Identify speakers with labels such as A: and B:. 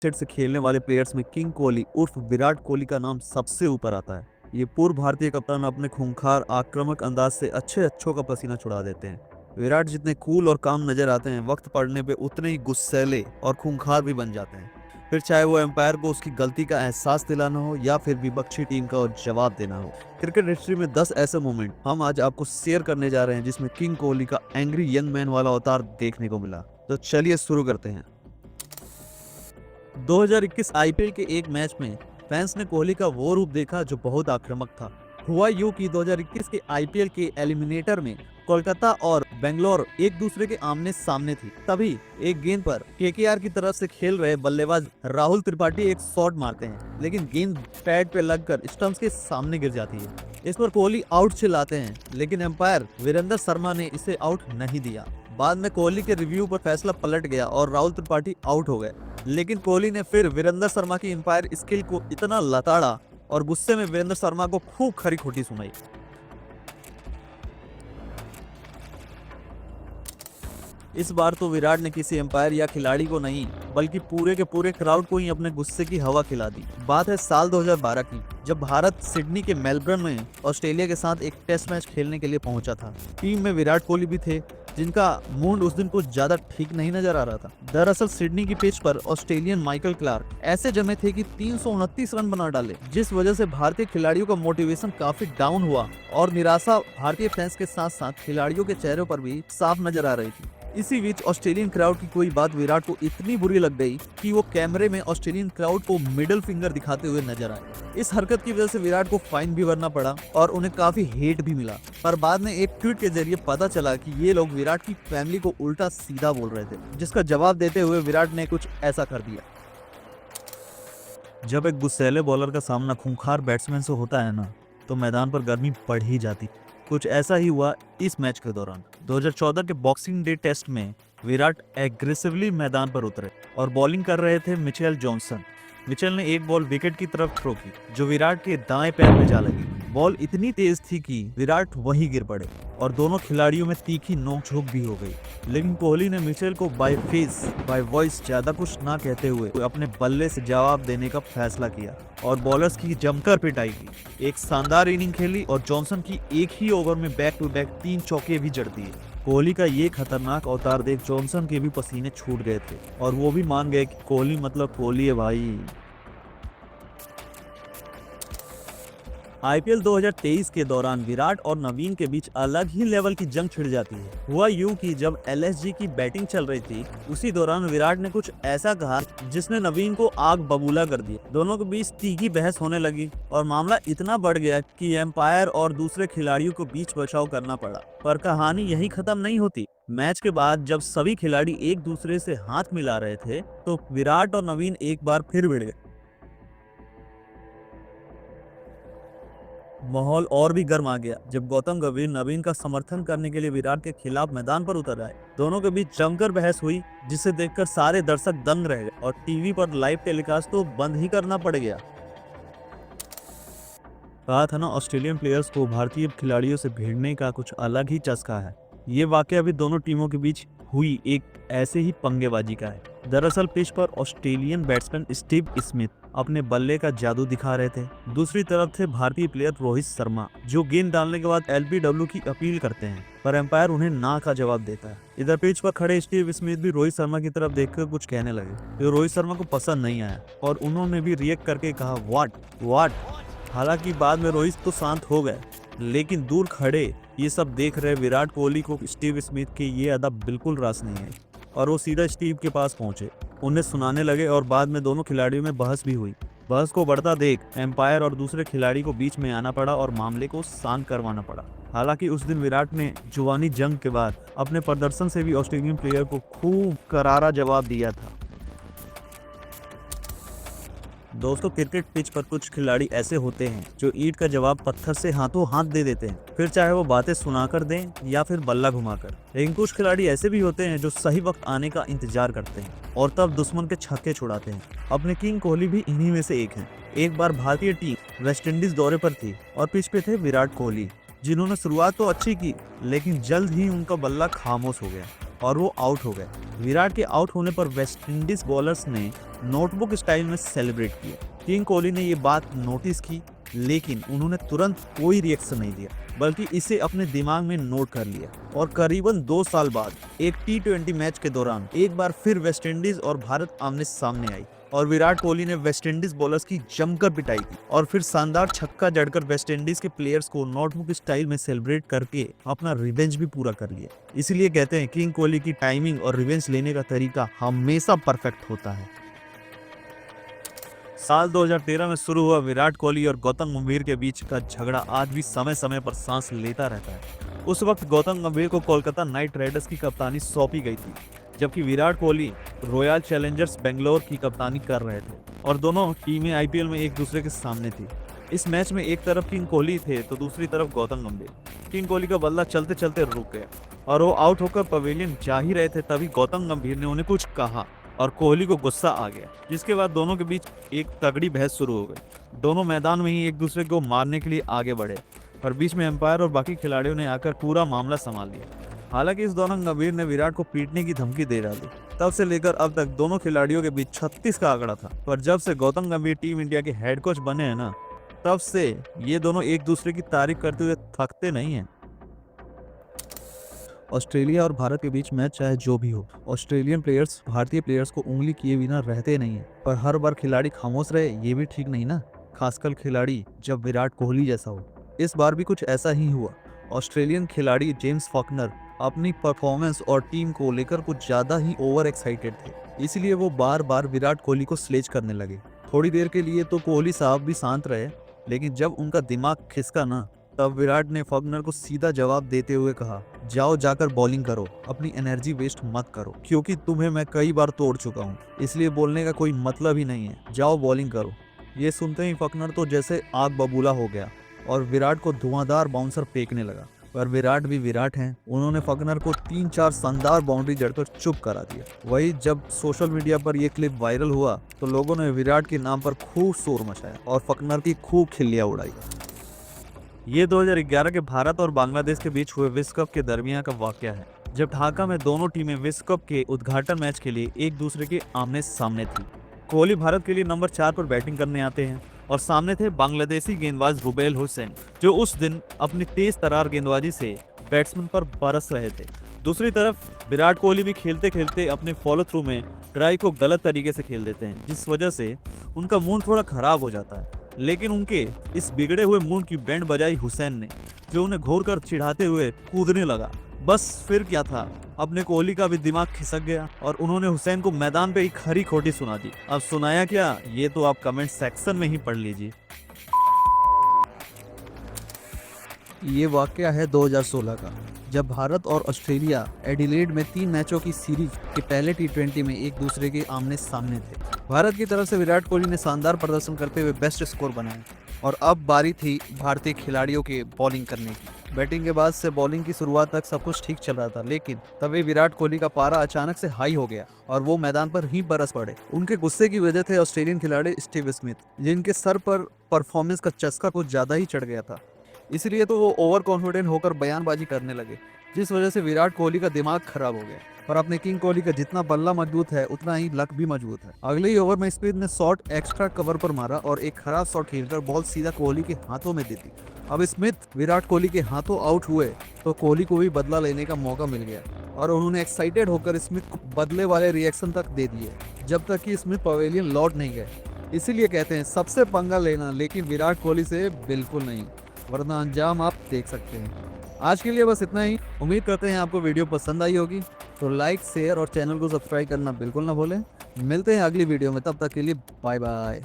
A: Set से खेलने वाले प्लेयर्स में किंग कोहली उर्फ विराट कोहली का नाम सबसे ऊपर आता है। ये पूर्व भारतीय कप्तान अपने खूंखार आक्रामक अंदाज से अच्छों का पसीना छुड़ा देते हैं। विराट जितने कूल और काम नजर आते हैं, वक्त पड़ने पे उतने ही गुस्सैले और खूंखार भी बन जाते हैं। फिर चाहे वो एम्पायर को उसकी गलती का एहसास दिलाना हो या फिर विपक्षी टीम का जवाब देना हो। क्रिकेट हिस्ट्री में 10 ऐसे मोमेंट हम आज आपको शेयर करने जा रहे हैं जिसमें किंग कोहली का एंग्री यंग मैन वाला अवतार देखने को मिला। तो चलिए शुरू करते हैं। 2021 आईपीएल के एक मैच में फैंस ने कोहली का वो रूप देखा जो बहुत आक्रामक था। हुआ यूं कि 2021 के आईपीएल के एलिमिनेटर में कोलकाता और बेंगलोर एक दूसरे के आमने सामने थी। तभी एक गेंद पर केकेआर की तरफ से खेल रहे बल्लेबाज राहुल त्रिपाठी एक शॉट मारते हैं, लेकिन गेंद पैड पे लगकर स्टंप्स के सामने गिर जाती है। इस पर कोहली आउट चिल्लाते हैं, लेकिन एम्पायर वीरेंद्र शर्मा ने इसे आउट नहीं दिया। बाद में कोहली के रिव्यू पर फैसला पलट गया और राहुल त्रिपाठी आउट हो गए, लेकिन कोहली ने फिर वीरेंद्र शर्मा की एम्पायर स्किल को इतना लताड़ा और गुस्से में वीरेंद्र शर्मा को खूब खरी खोटी सुनाई। इस बार तो विराट ने किसी एम्पायर या खिलाड़ी को नहीं, बल्कि पूरे के पूरे क्राउड को ही अपने गुस्से की हवा खिला दी। बात है साल 2012 की, जब भारत सिडनी के मेलबर्न में ऑस्ट्रेलिया के साथ एक टेस्ट मैच खेलने के लिए पहुंचा था। टीम में विराट कोहली भी थे, जिनका मूड उस दिन कुछ ज्यादा ठीक नहीं नजर आ रहा था। दरअसल सिडनी की पिच पर ऑस्ट्रेलियन माइकल क्लार्क ऐसे जमे थे कि 329 रन बना डाले, जिस वजह से भारतीय खिलाड़ियों का मोटिवेशन काफी डाउन हुआ और निराशा भारतीय फैंस के साथ साथ खिलाड़ियों के चेहरों पर भी साफ नजर आ रही थी। इसी बीच ऑस्ट्रेलियन क्राउड की कोई बात विराट को इतनी बुरी लग गई कि वो कैमरे में ऑस्ट्रेलियन क्राउड को मिडिल फिंगर दिखाते हुए नजर आए। इस हरकत की वजह से विराट को फाइन भी भरना पड़ा और उन्हें काफी हेट भी मिला। पर बाद में एक ट्वीट के जरिए पता चला कि ये लोग विराट की फैमिली को उल्टा सीधा बोल रहे थे, जिसका जवाब देते हुए विराट ने कुछ ऐसा कर दिया। जब एक गुस्सैले बॉलर का सामना खूंखार बैट्समैन से होता है ना, तो मैदान पर गर्मी बढ़ ही जाती। कुछ ऐसा ही हुआ इस मैच के दौरान। 2014 के बॉक्सिंग डे टेस्ट में विराट एग्रेसिवली मैदान पर उतरे और बॉलिंग कर रहे थे मिचेल जॉनसन। मिचेल ने एक बॉल विकेट की तरफ थ्रो की, जो विराट के दाएं पैर में जा लगी। बॉल इतनी तेज थी कि विराट वहीं गिर पड़े और दोनों खिलाड़ियों में तीखी नोकझोंक भी हो गई। लेकिन कोहली ने मिचेल को बाय फेस बाय वॉइस ज्यादा कुछ ना कहते हुए अपने बल्ले से जवाब देने का फैसला किया और बॉलर्स की जमकर पिटाई की। एक शानदार इनिंग खेली और जॉनसन की एक ही ओवर में बैक टू बैक 3 चौके भी जड़ दिए। कोहली का ये खतरनाक अवतार देख जॉनसन के भी पसीने छूट गए थे और वो भी मान गए कि कोहली मतलब कोहली है भाई। आईपीएल 2023 के दौरान विराट और नवीन के बीच अलग ही लेवल की जंग छिड़ जाती है। हुआ यूं कि जब एलएसजी की बैटिंग चल रही थी, उसी दौरान विराट ने कुछ ऐसा कहा जिसने नवीन को आग बबूला कर दिया। दोनों के बीच तीखी बहस होने लगी और मामला इतना बढ़ गया कि एम्पायर और दूसरे खिलाड़ियों को बीच बचाव करना पड़ा। पर कहानी यही खत्म नहीं होती। मैच के बाद जब सभी खिलाड़ी एक दूसरे से हाथ मिला रहे थे, तो विराट और नवीन एक बार फिर भिड़ गए। माहौल और भी गर्म आ गया जब गौतम गंभीर नवीन का समर्थन करने के लिए विराट के खिलाफ मैदान पर उतर आए। दोनों के बीच जमकर बहस हुई, जिसे देखकर सारे दर्शक दंग रह गए और टीवी पर लाइव टेलीकास्ट तो बंद ही करना पड़ गया। कहा था ना, ऑस्ट्रेलियन प्लेयर्स को भारतीय खिलाड़ियों से भिड़ने का कुछ अलग ही चस्का है। ये वाकया अभी दोनों टीमों के बीच हुई एक ऐसे ही पंगेबाजी का है। दरअसल पिच पर ऑस्ट्रेलियन बैट्समैन स्टीव स्मिथ अपने बल्ले का जादू दिखा रहे थे। दूसरी तरफ थे भारतीय प्लेयर रोहित शर्मा, जो गेंद डालने के बाद एलबीडब्ल्यू की अपील करते हैं, पर एम्पायर उन्हें ना का जवाब देता है। इधर पिच पर खड़े स्टीव स्मिथ भी रोहित शर्मा की तरफ देखकर कुछ कहने लगे, जो रोहित शर्मा को पसंद नहीं आया और उन्होंने भी रिएक्ट करके कहा व्हाट। हालांकि बाद में रोहित तो शांत हो गए, लेकिन दूर खड़े ये सब देख रहे विराट कोहली को स्टीव स्मिथ की ये अदब बिल्कुल रास नहीं है और वो सीधा स्टीव के पास पहुंचे, उन्हें सुनाने लगे और बाद में दोनों खिलाड़ियों में बहस भी हुई। बहस को बढ़ता देख एम्पायर और दूसरे खिलाड़ी को बीच में आना पड़ा और मामले को शांत करवाना पड़ा। हालांकि उस दिन विराट ने जुबानी जंग के बाद अपने प्रदर्शन से भी ऑस्ट्रेलियन प्लेयर को खूब करारा जवाब दिया था। दोस्तों, क्रिकेट पिच पर कुछ खिलाड़ी ऐसे होते हैं जो ईंट का जवाब पत्थर से हाथों हाथ दे देते हैं, फिर चाहे वो बातें सुनाकर दें या फिर बल्ला घुमाकर। लेकिन कुछ खिलाड़ी ऐसे भी होते हैं जो सही वक्त आने का इंतजार करते हैं और तब दुश्मन के छक्के छुड़ाते हैं। अपने किंग कोहली भी इन्हीं में से एक हैं। एक बार भारतीय टीम वेस्टइंडीज दौरे पर थी और पिच पे थे विराट कोहली, जिन्होंने शुरुआत तो अच्छी की, लेकिन जल्द ही उनका बल्ला खामोश हो गया। और वो आउट हो गए। विराट के आउट होने पर वेस्टइंडीज बॉलर्स ने नोटबुक स्टाइल में सेलिब्रेट किया। किंग कोहली ने ये बात नोटिस की, लेकिन उन्होंने तुरंत कोई रिएक्शन नहीं दिया, बल्कि इसे अपने दिमाग में नोट कर लिया। और करीबन 2 साल बाद एक T20 मैच के दौरान एक बार फिर वेस्टइंडीज और भारत आमने सामने आई और विराट कोहली ने वेस्टइंडीज बॉलर्स की जमकर पिटाई की और फिर शानदार छक्का जड़कर वेस्टइंडीज के प्लेयर्स को नोटबुक स्टाइल में सेलिब्रेट करके अपना रिवेंज भी पूरा कर लिया। इसीलिए कहते हैं किंग कोहली की टाइमिंग और रिवेंज लेने का तरीका हमेशा परफेक्ट होता है। साल 2013 में शुरू हुआ विराट कोहली और गौतम गंभीर के बीच का झगड़ा आज भी समय समय पर सांस लेता रहता है। उस वक्त गौतम गंभीर को कोलकाता नाइट राइडर्स की कप्तानी सौंपी गई थी, जबकि विराट कोहली रॉयल चैलेंजर्स बेंगलोर की कप्तानी कर रहे थे और दोनों टीमें आईपीएल में एक दूसरे के सामने थी। इस मैच में एक तरफ किंग कोहली थे तो दूसरी तरफ गौतम गंभीर। किंग कोहली का बल्ला चलते चलते रुक गया और वो आउट होकर पवेलियन जा ही रहे थे, तभी गौतम गंभीर ने उन्हें कुछ कहा और कोहली को गुस्सा आ गया, जिसके बाद दोनों के बीच एक तगड़ी बहस शुरू हो गई। दोनों मैदान में ही एक दूसरे को मारने के लिए आगे बढ़े और बीच में एम्पायर और बाकी खिलाड़ियों ने आकर पूरा मामला संभाल लिया। हालांकि इस दौरान गंभीर ने विराट को पीटने की धमकी दे डाली। तब से लेकर अब तक दोनों खिलाड़ियों के बीच 36 का आंकड़ा था, पर जब से गौतम गंभीर टीम इंडिया के हेड कोच बने हैं ना, तब से ये दोनों एक दूसरे की तारीफ करते हुए थकते नहीं हैं। ऑस्ट्रेलिया और भारत के बीच मैच चाहे जो भी हो, ऑस्ट्रेलियन प्लेयर्स भारतीय प्लेयर्स को उंगली किए बिना रहते नहीं है, पर हर बार खिलाड़ी खामोश रहे ये भी ठीक नहीं ना, खासकर खिलाड़ी जब विराट कोहली जैसा हो। इस बार भी कुछ ऐसा ही हुआ। ऑस्ट्रेलियन खिलाड़ी जेम्स फॉकनर अपनी परफॉर्मेंस और टीम को लेकर कुछ ज्यादा ही ओवर एक्साइटेड थे, इसलिए वो बार बार विराट कोहली को स्लेज करने लगे। थोड़ी देर के लिए तो कोहली साहब भी शांत रहे, लेकिन जब उनका दिमाग खिसका ना, तब विराट ने फॉकनर को सीधा जवाब देते हुए कहा, जाओ जाकर बॉलिंग करो, अपनी एनर्जी वेस्ट मत करो, क्योंकि तुम्हें मैं कई बार तोड़ चुका हूँ, इसलिए बोलने का कोई मतलब ही नहीं है, जाओ बॉलिंग करो। ये सुनते ही फॉकनर तो जैसे आग बबूला हो गया और विराट को धुआंधार बाउंसर फेंकने लगा। पर विराट भी विराट हैं, उन्होंने फॉकनर को 3-4 शानदार बाउंड्री जड़कर चुप करा दिया। वही जब सोशल मीडिया पर यह क्लिप वायरल हुआ तो लोगों ने विराट के नाम पर खूब शोर मचाया और फॉकनर की खूब खिल्लियां उड़ाई। ये 2011 के भारत और बांग्लादेश के बीच हुए विश्व कप के दरमियान का वाकया है, जब ढाका में दोनों टीमें विश्व कप के उद्घाटन मैच के लिए एक दूसरे के आमने सामने थी। कोहली भारत के लिए नंबर 4 पर बैटिंग करने आते हैं और सामने थे बांग्लादेशी गेंदबाज रुबेल हुसैन, जो उस दिन अपनी तेज तरार गेंदबाजी से बैट्समैन पर बरस रहे थे। दूसरी तरफ विराट कोहली भी खेलते खेलते अपने फॉलो थ्रू में ट्राई को गलत तरीके से खेल देते हैं, जिस वजह से उनका मूड थोड़ा खराब हो जाता है। लेकिन उनके इस बिगड़े हुए मूड की बैंड बजाई हुसैन ने, जो उन्हें घोर कर चिढ़ाते हुए कूदने लगा। बस फिर क्या था, अपने कोहली का भी दिमाग खिसक गया और उन्होंने हुसैन को मैदान पे ही खरी खोटी सुना दी। अब सुनाया क्या, ये तो आप कमेंट सेक्शन में ही पढ़ लीजिए। ये वाकया है 2016 का, जब भारत और ऑस्ट्रेलिया एडिलेड में 3 मैचों की सीरीज के पहले T20 में एक दूसरे के आमने सामने थे। भारत की तरफ से विराट कोहली ने शानदार प्रदर्शन करते हुए बेस्ट स्कोर बनाया और अब बारी थी भारतीय खिलाड़ियों के बॉलिंग करने की। बैटिंग के बाद से बॉलिंग की शुरुआत तक सब कुछ ठीक चल रहा था, लेकिन तभी विराट कोहली का पारा अचानक से हाई हो गया और वो मैदान पर ही बरस पड़े। उनके गुस्से की वजह थे ऑस्ट्रेलियन खिलाड़ी स्टीव स्मिथ, जिनके सर पर परफॉर्मेंस का चस्का कुछ ज्यादा ही चढ़ गया था। इसलिए तो वो ओवर कॉन्फिडेंट होकर बयानबाजी करने लगे, जिस वजह से विराट कोहली का दिमाग खराब हो गया। और अपने किंग कोहली का जितना बल्ला मजबूत है, उतना ही लक भी मजबूत है। अगले ही ओवर में स्मिथ ने शॉट एक्स्ट्रा कवर पर मारा और एक खराब शॉट खेलकर बॉल सीधा कोहली के हाथों में दे दी। अब स्मिथ विराट कोहली के हाथों आउट हुए तो कोहली को भी बदला लेने का मौका मिल गया और उन्होंने एक्साइटेड होकर स्मिथ को बदले वाले रिएक्शन तक दे दिए, जब तक कि स्मिथ पवेलियन लौट नहीं गए। इसीलिए कहते हैं सबसे पंगा लेना, लेकिन विराट कोहली से बिल्कुल नहीं, वरना अंजाम आप देख सकते हैं। आज के लिए बस इतना ही। उम्मीद करते हैं आपको वीडियो पसंद आई होगी, तो लाइक, शेयर और चैनल को सब्सक्राइब करना बिल्कुल ना भूलें। मिलते हैं अगली वीडियो में, तब तक के लिए बाय बाय।